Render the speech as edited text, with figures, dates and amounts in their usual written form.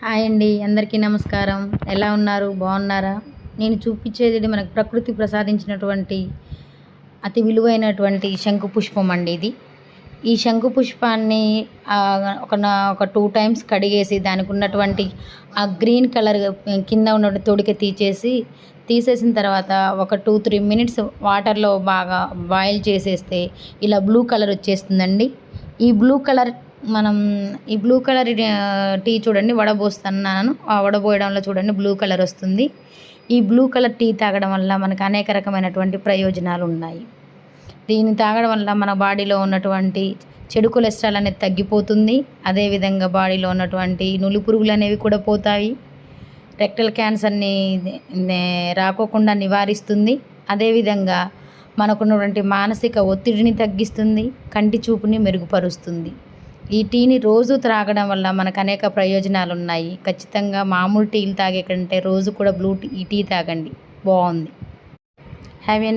Hi అండి, అందరికీ నమస్కారం. ఎలా ఉన్నారు? బాగున్నారా? నేను చూపించేది మనకు ప్రకృతి ప్రసాదించినటువంటి అతి విలువైనటువంటి శంకు పుష్పం అండి ఇది. ఈ శంకు పుష్పాన్ని ఒక 2 టైమ్స్ కడిగేసి దానికి ఉన్నటువంటి ఆ గ్రీన్ కలర్ కింద ఉన్న తొడిక తీసేసిన తర్వాత ఒక 2-3 మినిట్స్ వాటర్లో బాగా బాయిల్ చేసేస్తే ఇలా బ్లూ కలర్ వచ్చేస్తుందండి. ఈ బ్లూ కలర్ మనం ఈ బ్లూ కలర్ టీ చూడండి, వడబోస్తున్నాను. ఆ వడబోయడంలో చూడండి బ్లూ కలర్ వస్తుంది. ఈ బ్లూ కలర్ టీ తాగడం వల్ల మనకు అనేక రకమైనటువంటి ప్రయోజనాలు ఉన్నాయి. దీన్ని తాగడం వల్ల మన బాడీలో ఉన్నటువంటి చెడు కొలెస్ట్రాల్ అనేది తగ్గిపోతుంది. అదేవిధంగా బాడీలో ఉన్నటువంటి నులి పురుగులు అనేవి కూడా పోతాయి. రెక్టల్ క్యాన్సర్ని రాకోకుండా నివారిస్తుంది. అదేవిధంగా మనకున్నటువంటి మానసిక ఒత్తిడిని తగ్గిస్తుంది, కంటి చూపుని మెరుగుపరుస్తుంది. ఈ టీని రోజు త్రాగడం వల్ల మనకు అనేక ప్రయోజనాలు ఉన్నాయి. ఖచ్చితంగా మామూలు టీలు తాగే కంటే రోజు కూడా ఈ టీ తాగండి, బాగుంది. Have a